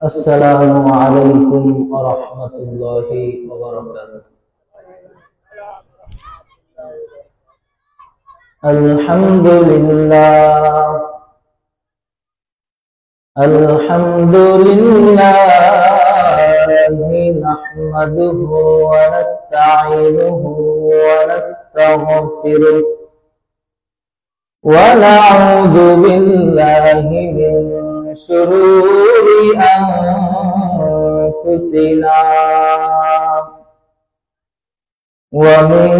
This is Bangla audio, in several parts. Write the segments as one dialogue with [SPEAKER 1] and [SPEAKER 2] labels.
[SPEAKER 1] السلام عليكم ورحمة الله وبركاته. الحمد لله الحمد لله نحمده ونستعينه ونستغفره ونعوذ بالله من شرور أنفسنا ومن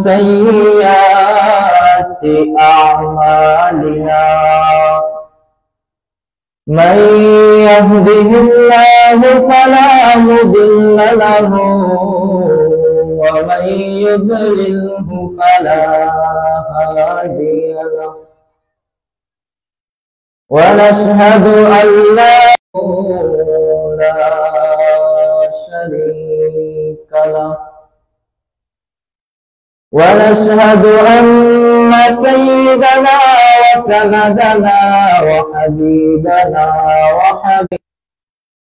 [SPEAKER 1] سيئات أعمالنا من يهده الله فلا مضل له ومن يضلله فلا هادي له ونشهد أن لا شريك له ونشهد أن سيدنا وسندنا وحبيبنا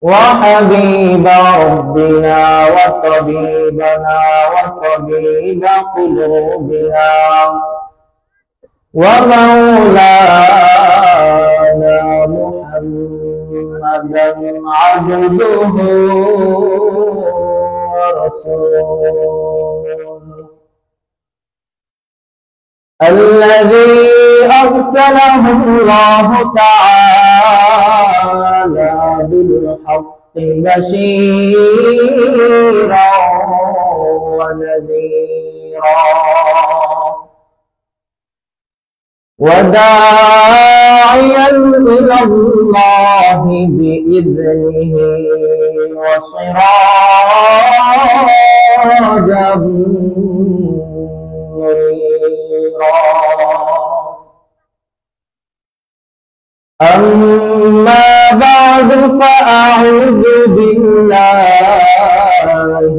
[SPEAKER 1] وحبيب ربنا وطبيبنا وطبيب قلوبنا ومولانا محمدا عبده ورسوله الذي أرسله الله تعالى بالحق بشيرا ونذيرا وداعيا إلى الله بإذنه وسراجا منيرا. أما بعد فأعوذ بالله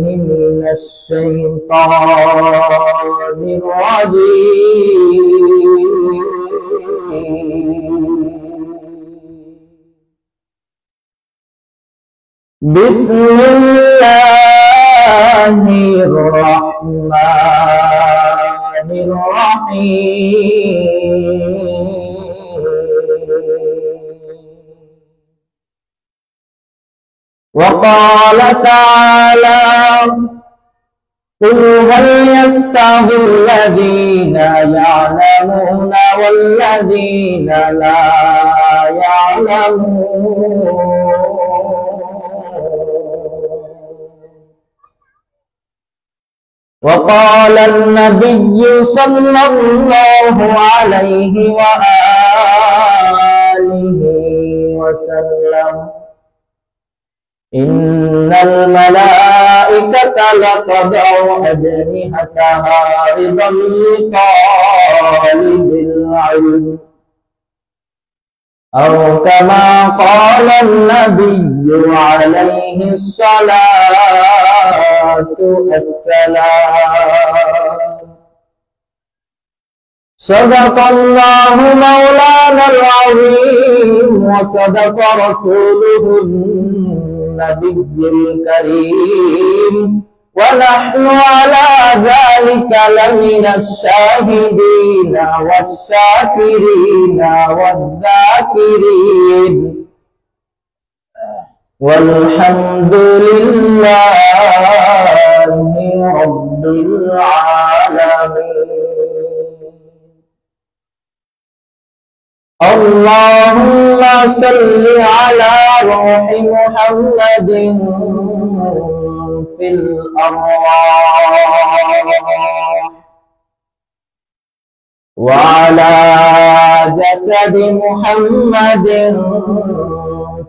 [SPEAKER 1] من الشيطان الرجيم. بسم الله الرحمن الرحيم. وقال تعالى قل هل يستوي الذين يعلمون والذين لا يعلمون وقال النبي صلى الله عليه وآله وسلم إن الملائكة لتضع أجنحتها رضا لطالب العلم أو كما قال النبي عليه الصلاة والسلام. صدق الله مولانا العظيم وصدق رسوله النبي الكريم ونحن على ذلك لمن الشاهدين والشاكرين والذاكرين والحمد لله رب العالمين. اللهم صل على روح محمد في الأرواح وعلى جسد محمد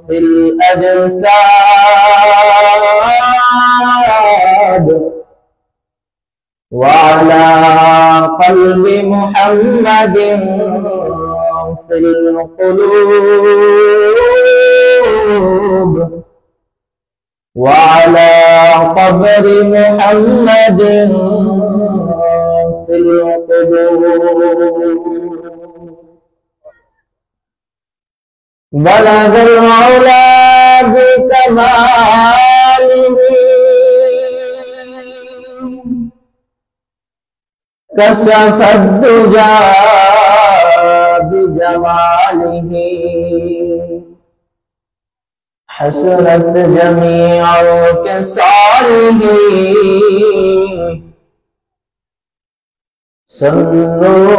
[SPEAKER 1] في الأجساد وعلى قلب محمد في القلوب وعلى قبر محمد في القبور. بلغ العلا كماله كشف الدجى بجماله حسنت جميع كساره صلوا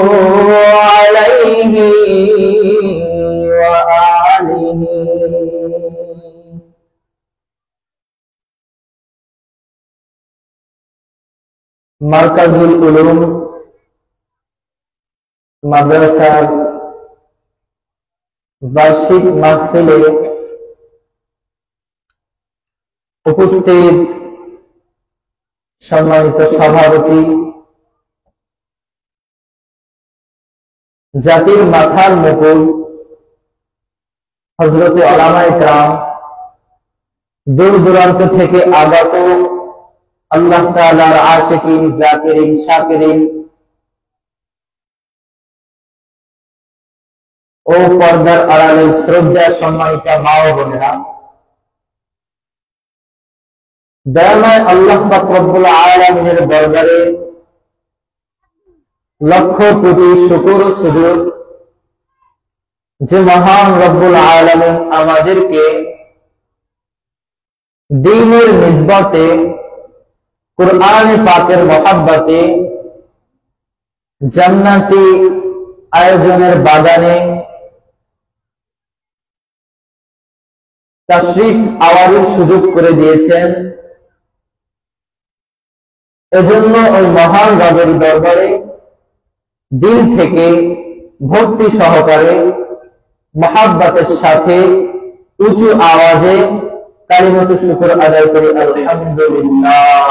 [SPEAKER 1] عليه وآله মারকাজুল উলুম মাদ্রাসার বার্ষিক মাহফিলে উপস্থিত সম্মানিত সভাপতি, জাতির মাথার মুকুট হযরতে উলামায়ে কেরাম, দূর দূরান্ত থেকে আগত আল্লাহ তাআলার আশিকিন, জাকিরিন, শাকিরিন ও পর্দার আড়ালে শ্রদ্ধা সম্মানিত মা ও বোনেরা, দয়াময় আল্লাহ পাক রব্বুল আলামিনের দরবারে লক্ষ কোটি শুকর ও সুজুদ যে মহান রব্বুল আলামিন আমাদেরকে দ্বীনের নিসবতে, কুরআন পাকের মহব্বতে জান্নাতি আয়োজনের বাগানে তাশরীফ আওয়ারের সুযোগ করে দিয়েছেন। এজন্য ওই মহান রবের দরবারে দিল থেকে ভক্তি সহকারে মহব্বতের সাথে উঁচু আওয়াজে কালিমাতু শুকর আদায় করি, আলহামদুলিল্লাহ।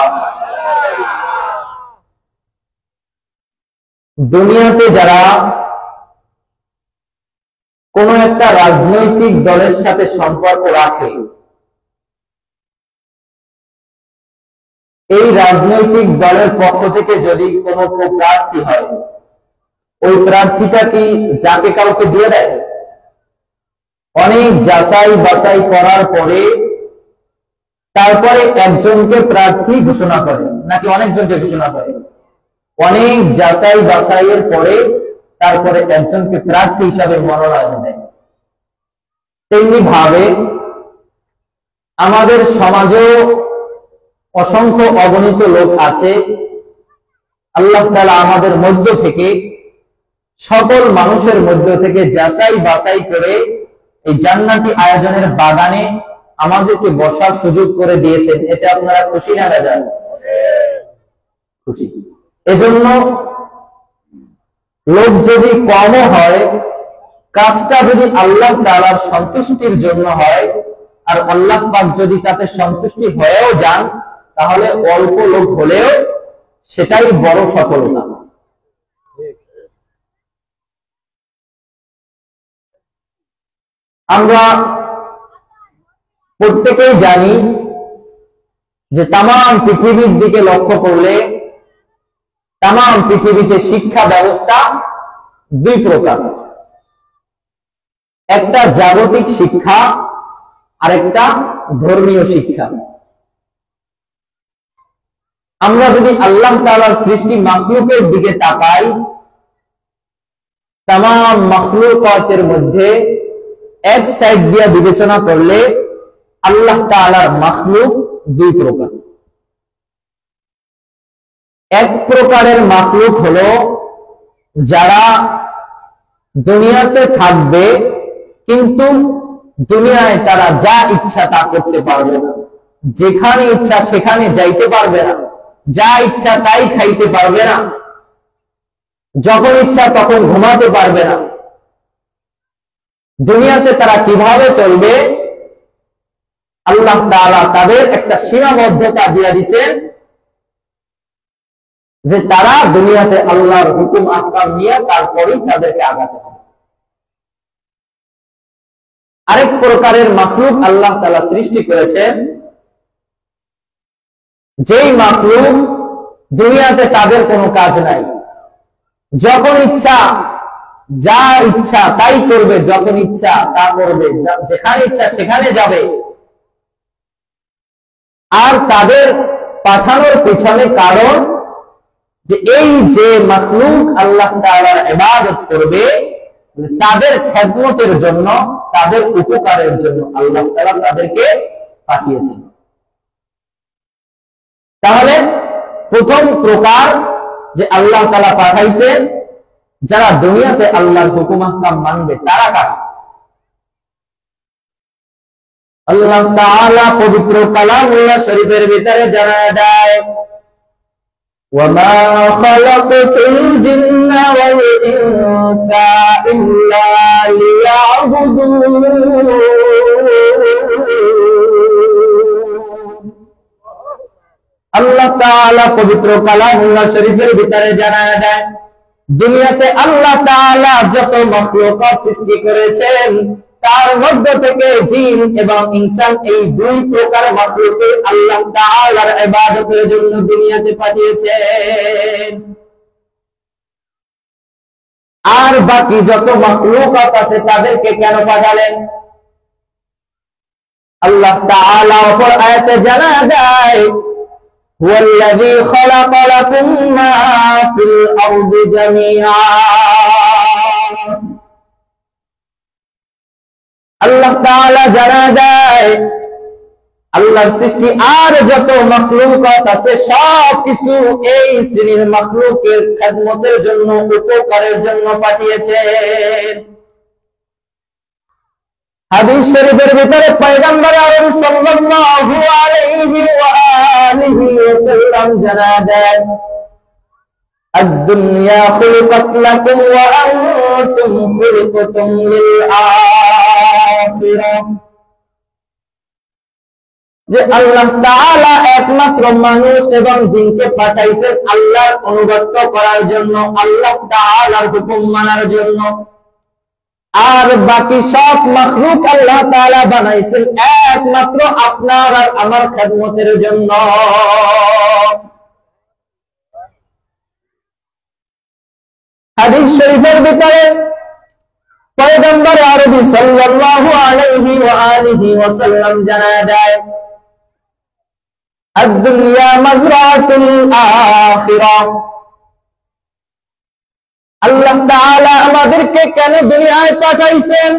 [SPEAKER 1] দুনিয়াতে যারা কোন একটা রাজনৈতিক দলের সাথে সম্পর্ক রাখে, এই রাজনৈতিক দলের পক্ষ থেকে যদি কোনো প্রার্থী হয়, ওই প্রার্থীটা কি যাকে কাউকে দিয়ে দেয়? অনেক যাচাই বাছাই করার পরে তারপরে একজনকে প্রার্থী ঘোষণা করে, নাকি অনেকজনকে ঘোষণা করে? অনেক যাচাই বাছাইয়ের পরে তারপরে একজনকে প্রার্থী হিসাবে মনোনয়ন দেয়। তেমনি ভাবে আমাদের সমাজেও অসংখ্য অগণিত লোক আছে, আল্লাহ তাআলা আমাদের মধ্য থেকে, সকল মানুষের মধ্য থেকে যাচাই বাছাই করে এই জান্নাতি আয়োজনের বাগানে আমাদেরকে বসার সুযোগ করে দিয়েছেন। এতে আপনারা খুশি না বেজার? খুশি। এজন্য লোক যদি কমও হয়, কাজটা যদি আল্লাহ তাআলার সন্তুষ্টির জন্য হয়, আর আল্লাহ পাক যদি তাতে সন্তুষ্টি হয়েও যান, তাহলে অল্প লোক হলেও সেটাই বড় সফলতা। আমরা প্রত্যেকেই জানি যে তাম পৃথিবীর দিকে লক্ষ্য করলে তাম পৃথিবীতে শিক্ষা ব্যবস্থা দুই প্রকার, একটা জাগতিক শিক্ষা আর একটা ধর্মীয় শিক্ষা। আমরা যদি আল্লাহ তাআলার সৃষ্টি মাখলুকের দিকে তাকাই, তাম মাখলুকাতের মধ্যে এক সাইড দিয়ে বিবেচনা করলে আল্লাহ তাআলার মাখলুক দুই প্রকার। এক প্রকারের মাখলুক হলো যারা দুনিয়াতে থাকবে, কিন্তু দুনিয়ায় তারা যা ইচ্ছা তা করতে পারবে না, যেখানে ইচ্ছা সেখানে যাইতে পারবে না, যা ইচ্ছা তাই খাইতে পারবে না, যখন ইচ্ছা তখন ঘুমাতে পারবে না। দুনিয়াতে তারা কিভাবে চলবে, আল্লাহ তাআলা তাদের একটা সীমাবদ্ধতা দিয়ে দিয়েছেন যে তারা দুনিয়াতে আল্লাহর হুকুম আহকাম নিয়ে তারপরেই তাদেরকে আগাতে হবে। আরেক প্রকারের মাখলুক আল্লাহ তাআলা সৃষ্টি করেছেন, যেই মাখলুক দুনিয়াতে তাদের কোনো কাজ নাই, যখন ইচ্ছা যা ইচ্ছা তাই করবে, যখন ইচ্ছা তা করবে, যেখানে ইচ্ছা সেখানে যাবে, আর তাদের পাঠানোর পিছনে কারণ যে এই যে মাখলুক আল্লাহ তাআলার ইবাদত করবে তাদের খেদমতের জন্য, তাদের উপকারের জন্য আল্লাহ তাআলা তাদেরকে পাঠিয়েছেন। তাহলে প্রথম প্রকার যে আল্লাহ তাআলা পাঠাইছেন, যারা দুনিয়াতে আল্লাহর হুকুম আহকাম মানবে তারা কারা? আল্লাহ তাআলা পবিত্র কালামুল্লাহ শরীফের ভিতরে জানায় দেয়, ওয়ামা খালাকতুল জিন্না ওয়াল ইনসা ইল্লা লিয়াবুদুন। আল্লাহ তাআলা পবিত্র কালামুল্লাহ শরীফের ভিতরে জানায় দেয়, দুনিয়াতে আল্লাহ তাআলা যত মাখলুকাত সৃষ্টি করেছেন তার মধ্য থেকে জিন এবং ইনসান এই দুই প্রকার মাখলুককে আল্লাহ তাআলার ইবাদতের জন্য দুনিয়াতে পাঠিয়েছেন। আর বাকি যত মাখলুকাত আছে তাদেরকে কেন পাঠালেন? আল্লাহ তাআলা অপর আয়াতে জানায় দেয়, হুয়াল্লাযী খালাকা লাকুম মা ফিল আরদি জামিআ। আল্লাহ তাআলা জানায় দেয়, আল্লাহর সৃষ্টি আর যত মাখলুকাত আছে সব কিছু এই শ্রেণীর মাখলুকের খেদমতের জন্য, উপকারের জন্য পাঠিয়েছেন। হাদিস শরীফের ভিতরে পয়গম্বর আরবি সাল্লাল্লাহু আলাইহি ওয়া আলিহি ওয়াসাল্লাম জানায় দেন, আদ-দুনিয়া খুলিকাত লাকুম ওয়া আনতুম খুলিকতুম লিল আখিরাহ। যে আল্লাহ তাআলা একমাত্র মানুষ এবং জিনকে পাঠাইছেন আল্লাহর অনুগত করার জন্য, আল্লাহ তাআলার হুকুম মানার জন্য। আর বাকি সব মাখলুক আল্লাহ তাআলা বানাইছেন একমাত্র আপনার আর আমার খেদমতের জন্য। হাদিস শরীফের ভিতরে পয়গম্বর আরবি সাল্লাল্লাহু আলাইহি ওয়া আলিহি ওয়াসাল্লাম জানায় দেয়, আদ-দুনিয়া মাজরাতুল আখিরাহ। আল্লাহ তাআলা আমাদেরকে কেন দুনিয়ায় পাঠাইছেন?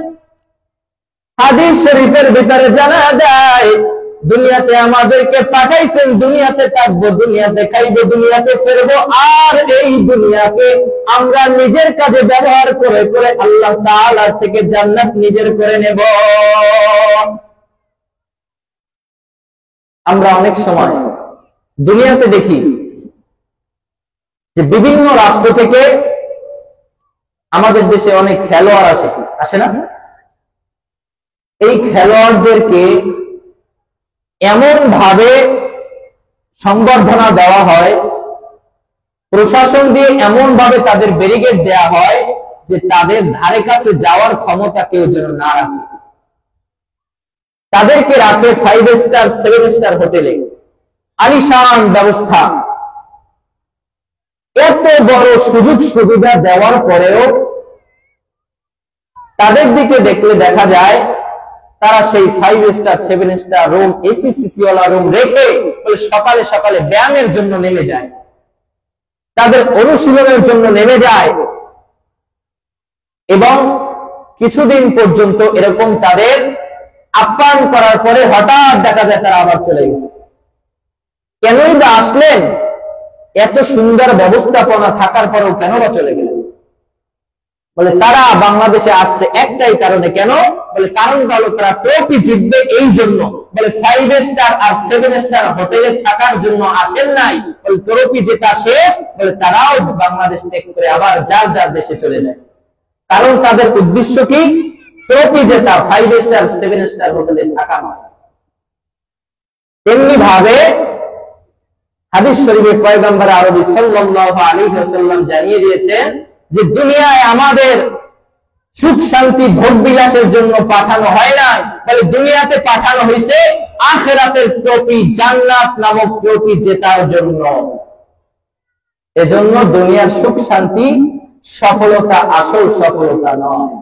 [SPEAKER 1] হাদিস শরীফের ভিতরে জানা যায়, দুনিয়াতে আমাদেরকে পাঠাইছেন দুনিয়াতে থাকবো, দুনিয়াতে খাইবো, দুনিয়াতে ফিরবো, আর এই দুনিয়াকে আমরা নিজের কাজে ব্যবহার করে করে আল্লাহ তাআলার থেকে জান্নাত নিজের করে নেব। আমরা অনেক সময় দুনিয়াতে দেখি যে বিভিন্ন রাষ্ট্র থেকে আমাদের দেশে অনেক খেলোয়াড় আসে না? এই খেলোয়াড়দেরকে এমন ভাবে সংবর্ধনা দেওয়া হয়, প্রশাসন দিয়ে এমন ভাবে তাদের ব্যারিকেড দেওয়া হয় যে তাদের ধারে কাছে যাওয়ার ক্ষমতা কেউ যেন না রাখে। তাদেরকে রাতে 5 স্টার 7 স্টার হোটেলে আলিশান ব্যবস্থা, এত বড় সুযোগ সুবিধা দেওয়ার পরেও তাদের দিকে দেখলে দেখা যায় তারা সেই 5 star 7 star room, AC CC ওয়ালা রুম রেখে সকালে সকালে ব্যায়ামের জন্য নেমে যায়, তাদের অনুশীলনের জন্য নেমে যায়, এবং কিছুদিন পর্যন্ত এরকম তাদের আপ্যায়ন করার পরে হঠাৎ দেখা যায় তারা আবার চলে গেছে। কেনই বা আসলেন? এত সুন্দর ব্যবস্থাপনা থাকার পরেও কেন বা চলে গেলেন? বলে তারা বাংলাদেশে আসছে একটাই কারণে। কেন? বলে কারণটা হলো তারা ট্রফি জিতবে এই জন্য। বলে 5 স্টার আর 7 স্টার হোটেলে থাকার জন্য আসেন নাই, বলে ট্রফি জেতা শেষ, বলে তারাও বাংলাদেশ ত্যাগ করে আবার যার যার দেশে চলে যায়। কারণ তাদের উদ্দেশ্য কি? ট্রফি জেতা, 5 স্টার 7 স্টার হোটেলে থাকা নয়। তেমনি ভাবে হাদিস শরীফে পয়গম্বর আরবি সাল্লাল্লাহু আলাইহি ওয়াসাল্লাম জানিয়ে দিয়েছেন যে দুনিয়ায় আমাদের সুখ শান্তি ভোগ বিলাসের জন্য পাঠানো হয় না, বলে দুনিয়াতে পাঠানো হয়েছে আখিরাতের ট্রফি, জান্নাত নামক ট্রফি জেতার জন্য। এজন্য দুনিয়ার সুখ শান্তি সফলতা আসল সফলতা নয়।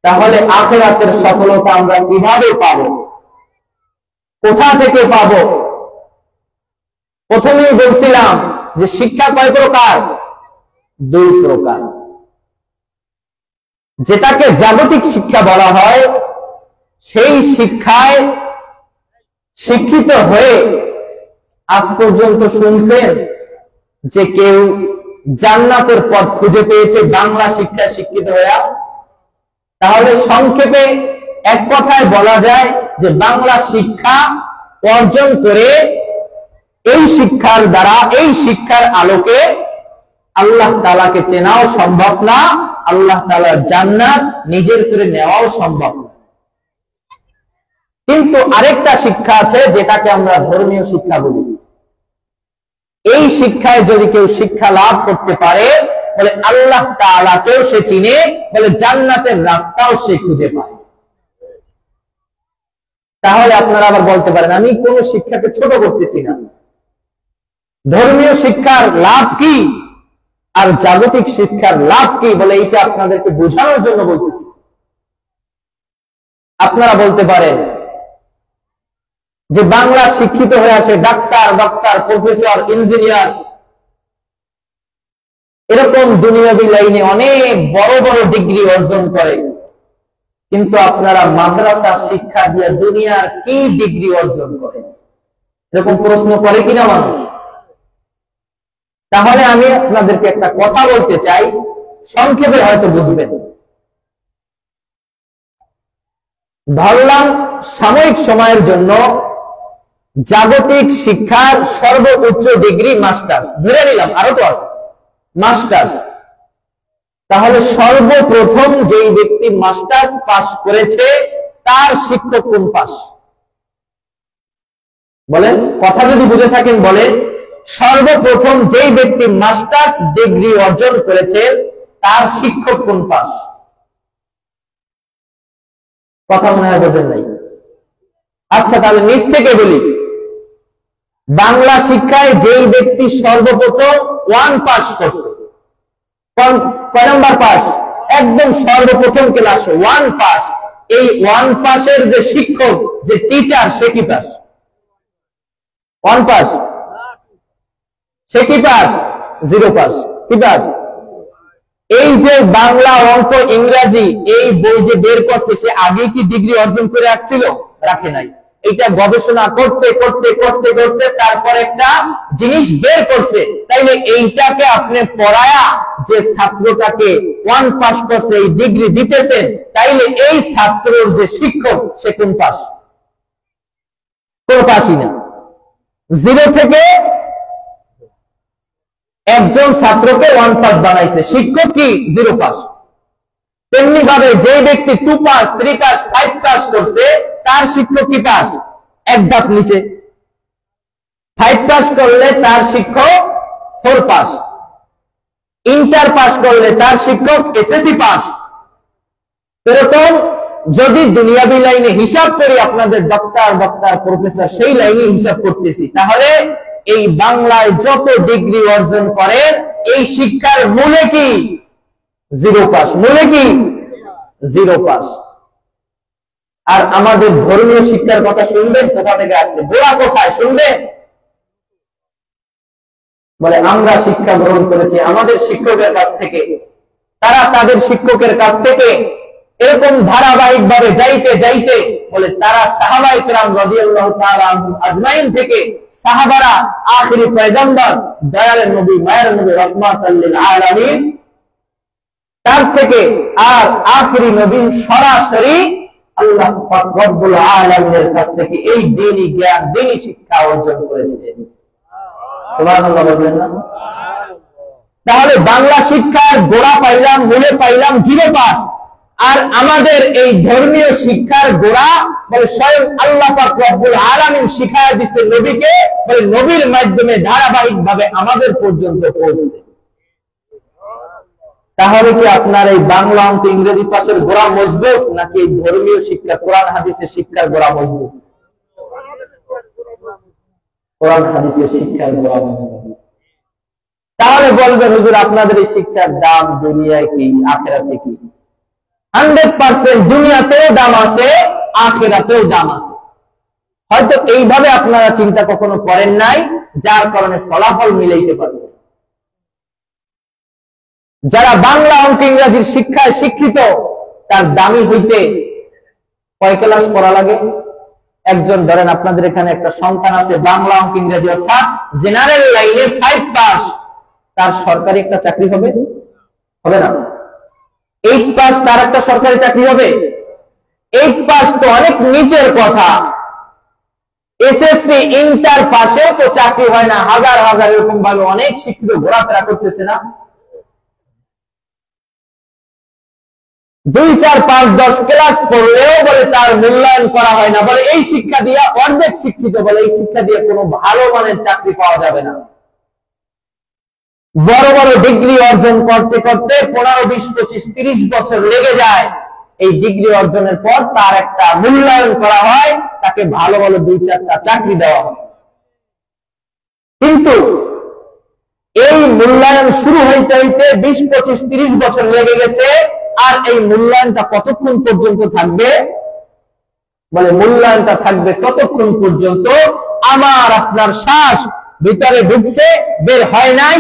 [SPEAKER 1] তাহলে আখিরাতের সফলতা আমরা কিভাবে পাবো? কোথা থেকে পাবো? প্রথমেই বলছিলাম যে শিক্ষা কয় প্রকার? দুই প্রকার। যেটাকে জাগতিক শিক্ষা বলা হয়, সেই শিক্ষায় শিক্ষিত হয়ে আজ পর্যন্ত শুনছেন যে কেউ জান্নাতের পথ খুঁজে পেয়েছে বাংলা শিক্ষায় শিক্ষিত হয়ে? তাহলে সংক্ষেপে এক কথায় বলা যায় যে বাংলা শিক্ষা অর্জন করে এই শিক্ষার দ্বারা, এই শিক্ষার আলোকে আল্লাহ তাআলাকে চেনাও সম্ভব না, আল্লাহ তাআলার জান্নাত নিজের করে নেওয়াও সম্ভব না। কিন্তু আরেকটা শিক্ষা আছে যেটাকে আমরা ধর্মীয় শিক্ষা বলি। এই শিক্ষায় যদি কেউ শিক্ষা লাভ করতে পারে, বলে আল্লাহ তাআলাকেও সে চিনে, বলে জান্নাতের রাস্তাও সে খুঁজে পায়। তাহলে আপনারা আবার বলতে পারেন আমি কোন শিক্ষাকে ছোট করতেছি না। ধর্মীয় শিক্ষার লাভ কি আর জাগতিক শিক্ষার লাভ কি, বলে এইটা আপনাদেরকে বোঝানোর জন্য বলতেছি। আপনারা বলতে পারেন যে বাংলা শিক্ষিত হয়ে আছে ডাক্তার, প্রফেসর, ইঞ্জিনিয়ার, এরকম দুনিয়াবী লাইনে অনেক বড় বড় ডিগ্রি অর্জন করে, কিন্তু আপনারা মাদ্রাসা শিক্ষা দিয়ে দুনিয়ার কি ডিগ্রি অর্জন করে? এরকম প্রশ্ন করে কিনা মানুষ? তাহলে আমি আপনাদেরকে একটা কথা বলতে চাই, সংক্ষেপে হয়তো বুঝবেন। ধরলাম সাময়িক সময়ের জন্য জাগতিক শিক্ষার সর্বোচ্চ ডিগ্রি মাস্টার্স ধরে নিলাম, আরো তো আছে মাস্টার্স। তাহলে সর্বপ্রথম যেই ব্যক্তি মাস্টার্স পাস করেছে তার শিক্ষক কোন পাস? বলেন, কথা যদি বুঝে থাকেন বলেন, সর্বপ্রথম যেই ব্যক্তি মাস্টার্স ডিগ্রি অর্জন করেছে তার শিক্ষক কোন পাস? কথা মনে হয় বোঝেন নাই। আচ্ছা, তাহলে নিচ থেকে বলি, বাংলা শিক্ষায় যেই ব্যক্তি সর্বপ্রথম 1 পাস করছে, কয় নম্বর পাস? একদম সর্বপ্রথম ক্লাস 1 পাস। এই 1 পাসের যে শিক্ষক, যে টিচার, সে কি পাস? 1 পাস। সে কি পাস? 0 পাস। কি পাস? এই যে বাংলা, অঙ্ক, ইংরাজি এই বই যে বের করছে, সে আগে কি ডিগ্রি অর্জন করে রাখছিল? রাখে নাই। এটা গবেষণা করতে করতে করতে করতে তারপর একটা জিনিস বের করছে। তাইলে এইটাকে আপনি পড়ায়া যে ছাত্রটাকে 1 পাস করছে, এই ডিগ্রি দিতেছেন, তাইলে এই ছাত্রের যে শিক্ষক সে কোন পাস? কোন পাসই না। 0 থেকে একজন ছাত্রকে 1 পাস বানাইছে, শিক্ষক কি? 0 পাস। তেমনি ভাবে যে ব্যক্তি 2 পাস, 3 পাস, 5 পাস করছে, তার শিক্ষক কি পাস? এক ধাপ নিচে। 5 পাস করলে তার শিক্ষক 4 পাস। ইন্টার পাস করলে তার শিক্ষক এসএসসি পাস। এরকম যদি দুনিয়াবী লাইনে হিসাব করি, আপনাদের ডক্টর, প্রফেসর, সেই লাইনে হিসাব করতেছি, তাহলে এই বাংলায় যত ডিগ্রি অর্জন করেন, এই শিক্ষার মূলে কি? 0 পাস। মূলে কি? 0 পাস। আর আমাদের ধর্মীয় শিক্ষার কথা শুনবেন, কোথা থেকে আসছে? গোড়া কোথায় শুনবেন? বলে আমরা শিক্ষা গ্রহণ করেছি আমাদের শিক্ষকের কাছ থেকে। তারা তাদের শিক্ষকের কাছ থেকে এরকম ধারাবাহিক ভাবে যাইতে যাইতে বলে তারা সাহাবায়ে কেরাম রাদিয়াল্লাহু তাআলা আনহুম আজমাইন থেকে সাহাবারা আখিরি পয়গম্বর, দয়ালের নবী, মায়ের নবী, রাহমাতাল লিল আলামিন, তার থেকে আর আখিরি নবী সরাসরি আল্লাহ পাক রব্বুল আলামিনের কাছ থেকে এই দ্বীনি জ্ঞান, দ্বীনি শিক্ষা অর্জন করেছিলেন। সুবহানাল্লাহ বলবেন না? তাহলে বাংলা শিক্ষার গোড়া পাইলাম, মূলে পাইলাম 0 পাস। আর আমাদের এই ধর্মীয় শিক্ষার গোড়া বলে স্বয়ং আল্লাহ পাক রব্বুল আলামিন শিখায়া দিয়েছে নবীকে, বলে নবীর মাধ্যমে ধারাবাহিক ভাবে আমাদের পর্যন্ত পৌঁছছে। তাহলে কি আপনার এই বাংলা, অঙ্ক, ইংরেজি পাশের গোড়া মজবুত, নাকি এই ধর্মীয় শিক্ষা, কোরআন হাদিসের শিক্ষার গোড়া মজবুত? কোরআন হাদিসের শিক্ষার গোড়া মজবুত। তাহলে বলবেন হুজুর আপনাদের এই শিক্ষার দাম দুনিয়ায় কি, আখিরাতে কি? 100% দুনিয়াতেও দাম আছে, আখিরাতেও দাম আছে। হয়তো এইভাবে আপনারা চিন্তা কখনো করেন নাই, যার কারণে ফলাফল মিলাইতে পারবেন। যারা বাংলা অঙ্ক ইংরেজির শিক্ষায় শিক্ষিত, তার দামি হইতে কয় ক্লাস পড়া লাগে? একজন ধরেন আপনাদের এখানে একটা সন্তান আছে বাংলা অঙ্ক ইংরেজি অর্থাৎ জেনারেল লাইনে 5 পাস, তার সরকারি একটা চাকরি হবে? হবে না। 8 পাস তার একটা সরকারি চাকরি হবে? 8 পাস তো অনেক নিচের কথা। এসএসসি ইন্টার পাশেও তো চাকরি হয় না, হাজার হাজার এরকম ভাবে অনেক শিক্ষিত ঘোরাফেরা করতেছে না। 2, 4, 5, 10 ক্লাস পড়লেও বলে তার মূল্যায়ন করা হয় না, বলে এই শিক্ষা দিয়ে অর্ধেক শিক্ষিত, বলে এই শিক্ষা দিয়ে কোনো ভালো মানের চাকরি পাওয়া যাবে না। বড় বড় ডিগ্রি অর্জন করতে করতে 15, 20, 25, 30 বছর লেগে যায়। এই ডিগ্রি অর্জনের পর তার একটা মূল্যায়ন করা হয়, তাকে ভালো ভালো 2-4টা চাকরি দেওয়া হয়। কিন্তু এই মূল্যায়ন শুরু হইতে হইতে 20, 25, 30 বছর লেগে গেছে। আর এই মূল্যায়নটা কতক্ষণ পর্যন্ত থাকবে? বলে মূল্যায়নটা থাকবে ততক্ষণ পর্যন্ত আমার আপনার শ্বাস ভিতরে ঢুকছে, বের হয় নাই,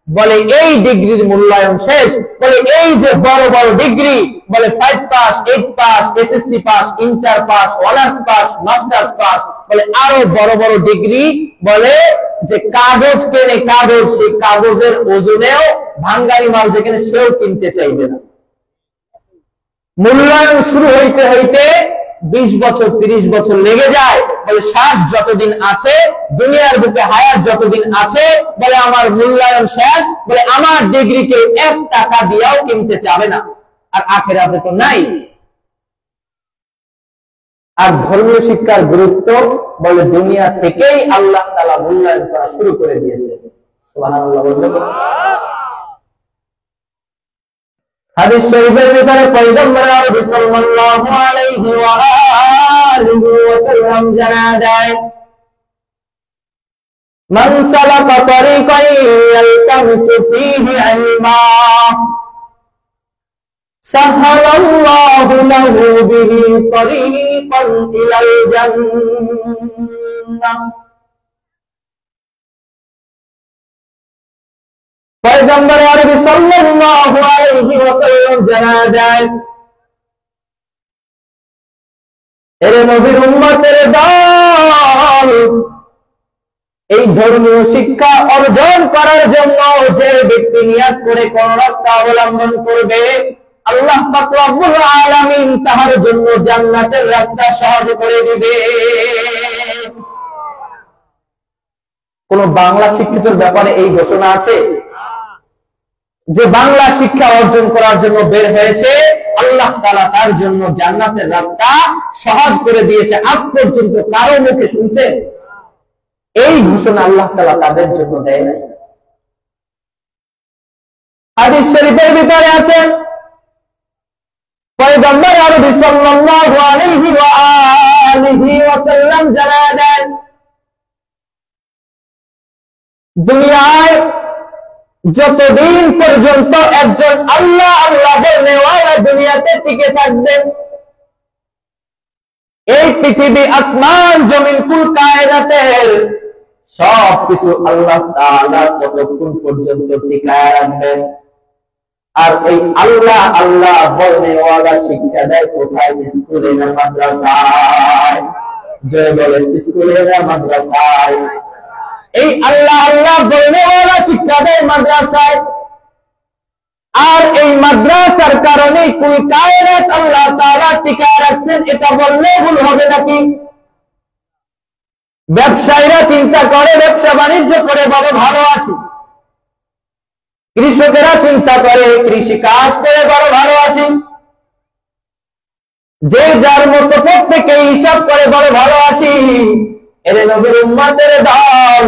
[SPEAKER 1] বলে এই ডিগ্রির মূল্যায়ন শেষ। বলে এই যে বড় বড় ডিগ্রি, বলে 5 pass, 8 pass, SSC pass, inter pass, honours pass, masters pass, বলে আরো বড় বড় ডিগ্রি, বলে যে কাগজ কেনে কাগজ, সেই কাগজের ওজনেও ভাঙ্গারি মাল যেখানে সেও কিনতে চাইবে না। মূল্যায়ন শুরু হইতে হইতে 20 বছর 30 বছর লেগে যায়। বলে শ্বাস যতদিন আছে, দুনিয়ার বুকে হায়াত যতদিন আছে, বলে আমার মূল্যায়ন শেষ। বলে আমার ডিগ্রিকে 1 টাকা দিয়েও কিনতে চাবে না। আর আখিরাতে তো নাই। আর ধর্মীয় শিক্ষার গুরুত্ব বলে দুনিয়া থেকেই আল্লাহ তাআলা মূল্যায়ন করা শুরু করে দিয়েছে। সুবহানাল্লাহ। হাদিস শরীফের ভিতরে পয়গম্বর আরবি সাল্লাল্লাহু আলাইহি ওয়া আলিহি ওয়াসাল্লাম জানায়, মান সালাকা তরিকান ইয়ালতামিসু ফীহি ইলমা সাহালাল্লাহু লাহু বিহি তরিকান ইলাল জান্নাহ। পয়গম্বর আরবি সাল্লাল্লাহু আলাইহি ওয়াসাল্লাম জানায়, এর নবীর উম্মতের দল, এই ধর্মীয় শিক্ষা অর্জন করার জন্য যে ব্যক্তি নিয়ত করে কোন রাস্তা অবলম্বন করবে, আল্লাহ পাক রব্বুল আলামিন তার জন্য জান্নাতের রাস্তা সহজ করে দিবে। কোন বাংলা শিক্ষিতের ব্যাপারে এই ঘোষণা আছে যে বাংলা শিক্ষা অর্জন করার জন্য বের হয়েছে, আল্লাহ তাআলা তার জন্য জান্নাতের রাস্তা সহজ করে দিয়েছে? আজ পর্যন্ত কারো মুখে শুনছে? এই ঘোষণা আল্লাহ তাআলা তাদের জন্য দেয় নাই। হাদিস শরীফের ভিতরে আছে, পয়গম্বর আরবি সাল্লাল্লাহু আলাইহি ওয়া আলিহি ওয়াসাল্লাম জানায়, দুনিয়ায় যতদিন পর্যন্ত একজন আল্লাহ আল্লাহ বলনেওয়ালা দুনিয়াতে টিকে থাকবে, এই পৃথিবী, আসমান, জমিন, কুল কায়নাতের সব কিছু আল্লাহ তাআলা ততক্ষণ পর্যন্ত টিকায় রাখবেন। আর ওই আল্লাহ আল্লাহ বলনেওয়ালা শিক্ষা দেয় কোথায়? স্কুলে না মাদ্রাসায়? যে বলেন স্কুলে না মাদ্রাসায়? এই আল্লাহ আল্লাহ বলনেওয়ালা শিক্ষা দেয় মাদ্রাসায়। আর এই মাদ্রাসার কারণে কুল কায়নাত আল্লাহ তাআলা টিকায় রাখছেন, এটা বললে ভুল হবে নাকি? ব্যবসায়ীরা চিন্তা করে, ব্যবসা বাণিজ্য করে বড় ভালো আছে। কৃষকেরা চিন্তা করে, কৃষি কাজ করে বড় ভালো আছে। যে যার মতো প্রত্যেকে হিসাব করে বড় ভালো আছি। এর নবীর উম্মতের দল,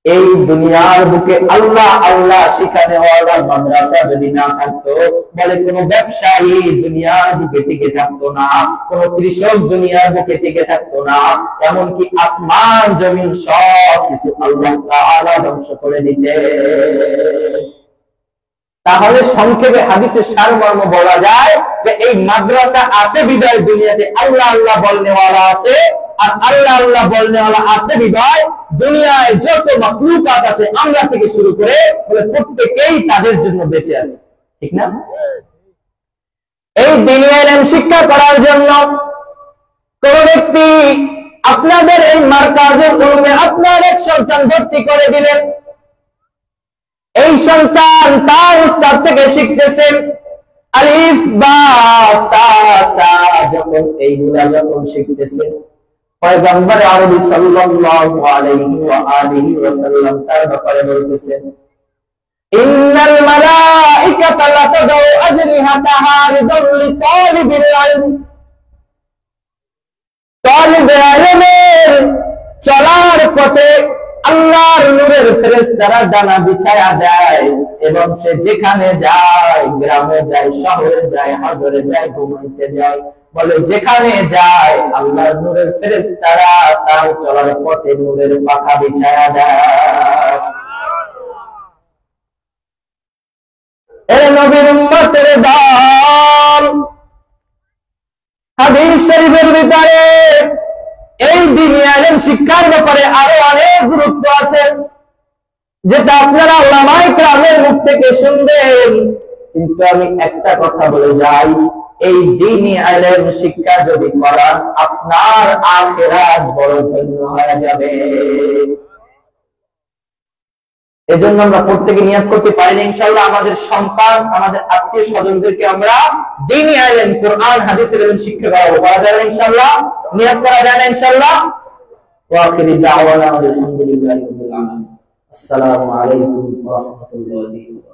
[SPEAKER 1] এই দুনিয়ার বুকে আল্লাহ আল্লাহ শিখানে ওয়ালা মাদ্রাসা যদি না থাকতো, বলে কোন ব্যবসায়ী দুনিয়ার বুকে টিকে থাকতো না, কোন কৃষক দুনিয়ার বুকে টিকে থাকতো না, এমনকি আসমান জমিন সব কিছু আল্লাহ তাআলা ধ্বংস করে দিতেন। তাহলে সংক্ষেপে হাদিসের সারমর্ম বলা যায় যে এই মাদ্রাসা আছে বিদায় দুনিয়াতে আল্লাহ আল্লাহ বলনেওয়ালা আছে, আর আল্লাহ আল্লাহ বলনেওয়ালা আছে বিদায় দুনিয়ায় যত মাখলুকাত আছে আমরা থেকে শুরু করে প্রত্যেকেই তাদের জন্য বেঁচে আছে। ঠিক না? এই দ্বীনি ইলম শিক্ষা করার জন্য কোন ব্যক্তি আপনাদের এই মারকাজে উলুমে আপনার এক সন্তান ভর্তি করে দিলেন, এই সন্তান তার উস্তাদ থেকে শিখতেছেন আলিফ বা তা সা, যখন এইগুলা যখন শিখতেছেন পয়গম্বর আরবি সাল্লাল্লাহু আলাইহি ওয়া আলিহি ওয়াসাল্লাম তার ব্যাপারে বলতেছেন ইন্নাল মালাইকাতা লাতাদউ আজনিহাতাহা রিদাল লিতালিবিল ইলম। তালিবে ইলমের চলার পথে আল্লাহর নূরের ফেরেশতারা ডানা বিছায়া দেয় এবং সে যেখানে যায়, গ্রামে যায়, শহরে যায়, হাজরে যায়, ঘুমাইতে যায়, বলে যেখানে যায় আল্লাহর নূরের ফেরেশতারা তার চলার পথে নূরের পাখা বিছায়া দেয়। এ নবীর উম্মতের দল, হাদিস শরীফের ভিতরে এই দ্বীনি ইলম শিক্ষার ব্যাপারে আরো অনেক গুরুত্ব আছে, যেটা আপনারা উলামায়ে কেরামের মুখ থেকে শুনবেন। কিন্তু আমি একটা কথা বলে যাই, এই দ্বীনি ইলম শিক্ষা যদি করান আপনার আখিরাত বড় ধন্য হয়ে যাবে। এজন্য আমরা প্রত্যেকে নিয়ত করতে পারি ইনশাআল্লাহ আমাদের সন্তান, আমাদের আত্মীয় স্বজনদেরকে আমরা দ্বীনি ইলম, কোরআন হাদিসের ইলম শিক্ষা করাবো। করা যাবে ইনশাআল্লাহ? নিয়ত করা যায় না ইনশাআল্লাহ? ওয়া আখিরু দাওয়ানা আলহামদুলিল্লাহি রাব্বিল আলামিন। আসসালামু আলাইকুম ওয়া রাহমাতুল্লাহি ওয়া বারাকাতুহু।